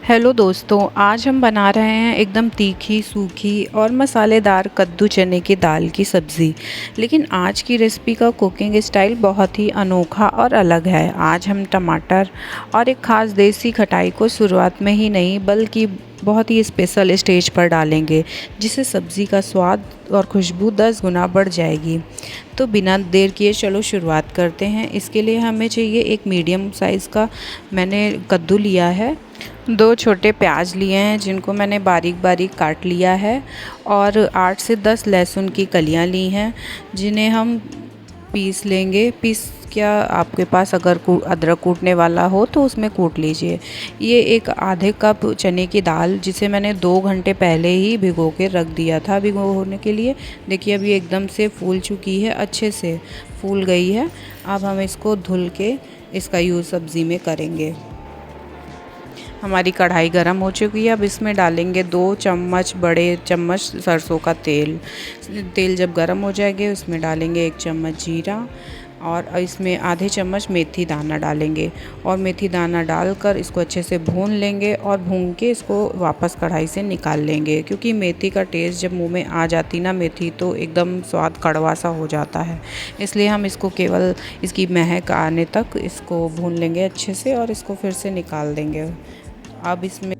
Hello दोस्तों, आज हम बना रहे हैं एकदम तीखी, सूखी और मसालेदार कद्दू चने की दाल की सब्ज़ी। लेकिन आज की रेसिपी का कुकिंग स्टाइल बहुत ही अनोखा और अलग है। आज हम टमाटर और एक ख़ास देसी खटाई को शुरुआत में ही नहीं बल्कि बहुत ही स्पेशल स्टेज पर डालेंगे, जिससे सब्ज़ी का स्वाद और खुशबू 10 गुना बढ़ जाएगी। तो बिना देर किए चलो शुरुआत करते हैं। इसके लिए हमें चाहिए एक मीडियम साइज़ का मैंने कद्दू लिया है, 2 छोटे प्याज लिए हैं जिनको मैंने बारीक बारीक काट लिया है और 8 से 10 लहसुन की कलियां ली हैं जिन्हें हम पीस लेंगे। क्या आपके पास अगर अदरक कूटने वाला हो तो उसमें कूट लीजिए। ये एक आधे कप चने की दाल जिसे मैंने 2 घंटे पहले ही भिगो के रख दिया था भिगोने के लिए। देखिए अभी एकदम से फूल चुकी है, अच्छे से फूल गई है। अब हम इसको धुल के इसका यूज़ सब्ज़ी में करेंगे। हमारी कढ़ाई गरम हो चुकी है। अब इसमें डालेंगे 2 चम्मच बड़े चम्मच सरसों का तेल। तेल जब गरम हो जाएगा उसमें डालेंगे 1 चम्मच जीरा और इसमें आधे चम्मच मेथी दाना डालेंगे और मेथी दाना डालकर इसको अच्छे से भून लेंगे और भून के इसको वापस कढ़ाई से निकाल लेंगे, क्योंकि मेथी का टेस्ट जब मुंह में आ जाती ना मेथी तो एकदम स्वाद कड़वा सा हो जाता है। इसलिए हम इसको केवल इसकी महक आने तक इसको भून लेंगे अच्छे से और इसको फिर से निकाल देंगे। अब इसमें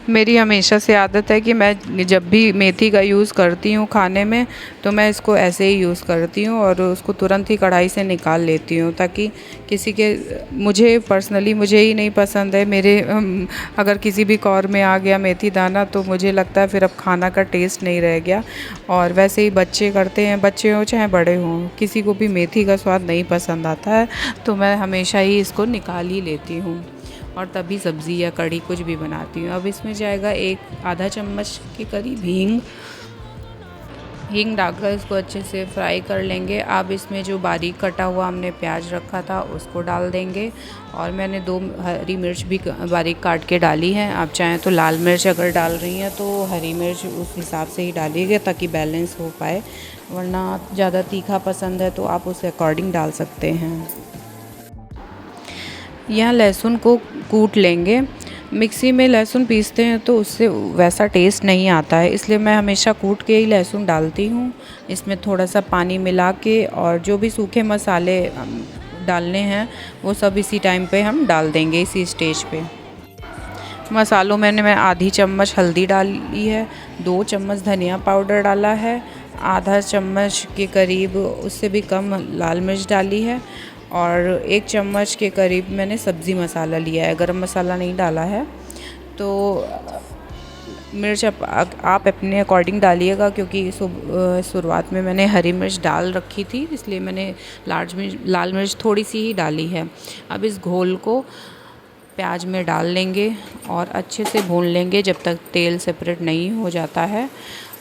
मेरी हमेशा से आदत है कि मैं जब भी मेथी का यूज़ करती हूँ खाने में तो मैं इसको ऐसे ही यूज़ करती हूँ और उसको तुरंत ही कढ़ाई से निकाल लेती हूँ, ताकि किसी के मुझे पर्सनली मुझे ही नहीं पसंद है। मेरे अगर किसी भी कौर में आ गया मेथी दाना तो मुझे लगता है फिर अब खाना का टेस्ट नहीं रह गया। और वैसे ही बच्चे करते हैं, बच्चे हों चाहे बड़े हों, किसी को भी मेथी का स्वाद नहीं पसंद आता है, तो मैं हमेशा ही इसको निकाल ही लेती हूँ और तभी सब्ज़ी या कढ़ी कुछ भी बनाती हूँ। अब इसमें जाएगा आधा चम्मच के करीब हींग डालकर इसको अच्छे से फ्राई कर लेंगे। अब इसमें जो बारीक कटा हुआ हमने प्याज रखा था उसको डाल देंगे और मैंने 2 हरी मिर्च भी बारीक काट के डाली है। आप चाहें तो लाल मिर्च अगर डाल रही हैं तो हरी मिर्च उस हिसाब से ही डालिएगा ताकि बैलेंस हो पाए, वरना ज़्यादा तीखा पसंद है तो आप उस अकॉर्डिंग डाल सकते हैं। यहाँ लहसुन को कूट लेंगे। मिक्सी में लहसुन पीसते हैं तो उससे वैसा टेस्ट नहीं आता है, इसलिए मैं हमेशा कूट के ही लहसुन डालती हूँ। इसमें थोड़ा सा पानी मिला के और जो भी सूखे मसाले डालने हैं वो सब इसी टाइम पे हम डाल देंगे, इसी स्टेज पे। मसालों में मैं आधी चम्मच हल्दी डाली है, 2 चम्मच धनिया पाउडर डाला है, आधा चम्मच के करीब उससे भी कम लाल मिर्च डाली है और 1 चम्मच के करीब मैंने सब्ज़ी मसाला लिया है, गरम मसाला नहीं डाला है। तो मिर्च आप अपने अकॉर्डिंग डालिएगा, क्योंकि शुरुआत में मैंने हरी मिर्च डाल रखी थी इसलिए मैंने लाल मिर्च थोड़ी सी ही डाली है। अब इस घोल को प्याज में डाल लेंगे और अच्छे से भून लेंगे जब तक तेल सेपरेट नहीं हो जाता है।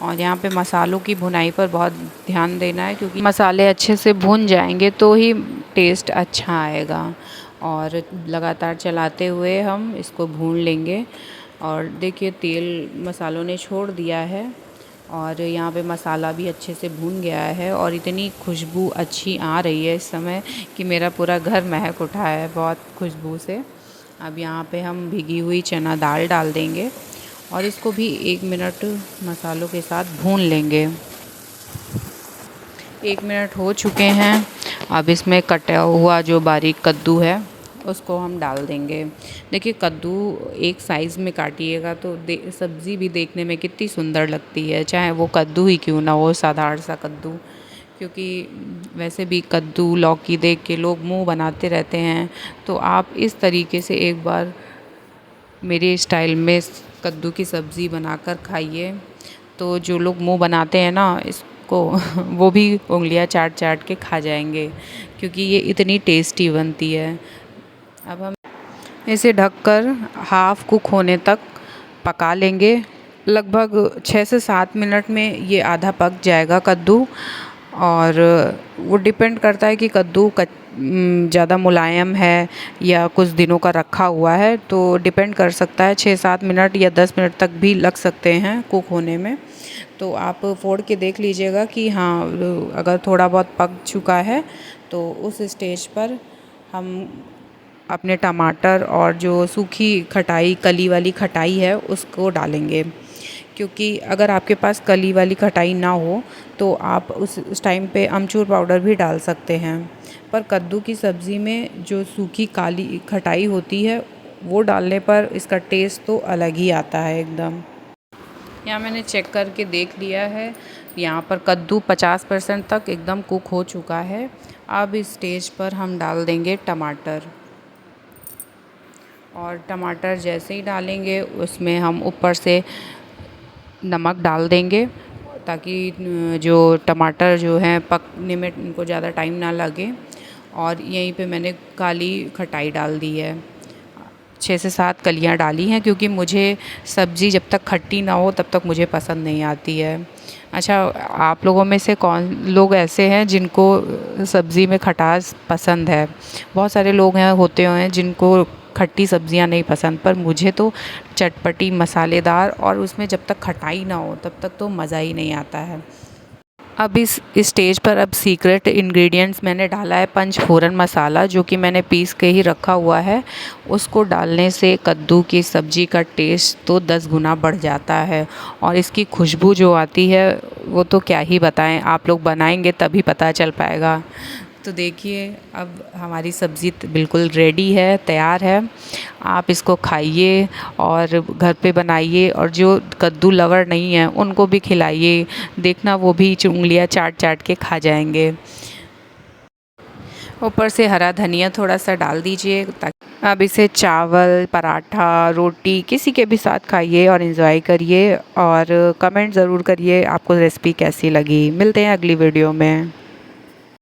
और यहाँ पे मसालों की भुनाई पर बहुत ध्यान देना है, क्योंकि मसाले अच्छे से भुन जाएंगे तो ही टेस्ट अच्छा आएगा। और लगातार चलाते हुए हम इसको भून लेंगे और देखिए तेल मसालों ने छोड़ दिया है और यहाँ पे मसाला भी अच्छे से भून गया है और इतनी खुशबू अच्छी आ रही है इस समय कि मेरा पूरा घर महक उठा है बहुत खुशबू से। अब यहाँ पे हम भिगी हुई चना दाल डाल देंगे और इसको भी 1 मिनट मसालों के साथ भून लेंगे। 1 मिनट हो चुके हैं। अब इसमें कटा हुआ जो बारीक कद्दू है उसको हम डाल देंगे। देखिए कद्दू एक साइज़ में काटिएगा तो सब्ज़ी भी देखने में कितनी सुंदर लगती है, चाहे वो कद्दू ही क्यों ना हो, साधारण सा कद्दू। क्योंकि वैसे भी कद्दू लौकी देख के लोग मुंह बनाते रहते हैं, तो आप इस तरीके से एक बार मेरे स्टाइल में कद्दू की सब्ज़ी बनाकर खाइए, तो जो लोग मुंह बनाते हैं ना इसको वो भी उंगलियां चाट चाट के खा जाएंगे, क्योंकि ये इतनी टेस्टी बनती है। अब हम इसे ढककर हाफ़ कुक होने तक पका लेंगे। लगभग 6 से 7 मिनट में ये आधा पक जाएगा कद्दू। और वो डिपेंड करता है कि कद्दू ज़्यादा मुलायम है या कुछ दिनों का रखा हुआ है, तो डिपेंड कर सकता है 6-7 मिनट या 10 मिनट तक भी लग सकते हैं कुक होने में। तो आप फोड़ के देख लीजिएगा कि हाँ अगर थोड़ा बहुत पक चुका है तो उस स्टेज पर हम अपने टमाटर और जो सूखी खटाई कली वाली खटाई है उसको डालेंगे, क्योंकि अगर आपके पास कली वाली खटाई ना हो तो आप उस टाइम पे अमचूर पाउडर भी डाल सकते हैं। पर कद्दू की सब्ज़ी में जो सूखी काली खटाई होती है वो डालने पर इसका टेस्ट तो अलग ही आता है एकदम। यहाँ मैंने चेक करके देख लिया है, यहाँ पर कद्दू 50% तक एकदम कुक हो चुका है। अब इस स्टेज पर हम डाल देंगे टमाटर, और टमाटर जैसे ही डालेंगे उसमें हम ऊपर से नमक डाल देंगे, ताकि जो टमाटर जो हैं पकने में उनको ज़्यादा टाइम ना लगे। और यहीं पे मैंने काली खटाई डाल दी है, 6 से 7 कलियाँ डाली हैं, क्योंकि मुझे सब्ज़ी जब तक खट्टी ना हो तब तक मुझे पसंद नहीं आती है। अच्छा, आप लोगों में से कौन लोग ऐसे हैं जिनको सब्ज़ी में खटास पसंद है? बहुत सारे लोग हैं होते हैं जिनको खट्टी सब्ज़ियाँ नहीं पसंद, पर मुझे तो चटपटी मसालेदार और उसमें जब तक खटाई ना हो तब तक तो मज़ा ही नहीं आता है। अब इस स्टेज पर अब सीक्रेट इंग्रेडिएंट्स मैंने डाला है पंचफोरन मसाला, जो कि मैंने पीस के ही रखा हुआ है। उसको डालने से कद्दू की सब्ज़ी का टेस्ट तो 10 गुना बढ़ जाता है, और इसकी खुशबू जो आती है वो तो क्या ही बताएं, आप लोग बनाएंगे तभी पता चल पाएगा। तो देखिए, अब हमारी सब्ज़ी बिल्कुल रेडी है, तैयार है। आप इसको खाइए और घर पे बनाइए, और जो कद्दू लवर नहीं है उनको भी खिलाइए, देखना वो भी उंगलियां चाट चाट के खा जाएंगे। ऊपर से हरा धनिया थोड़ा सा डाल दीजिए, ताकि अब इसे चावल, पराठा, रोटी किसी के भी साथ खाइए और एंजॉय करिए। और कमेंट ज़रूर करिए आपको रेसिपी कैसी लगी। मिलते हैं अगली वीडियो में।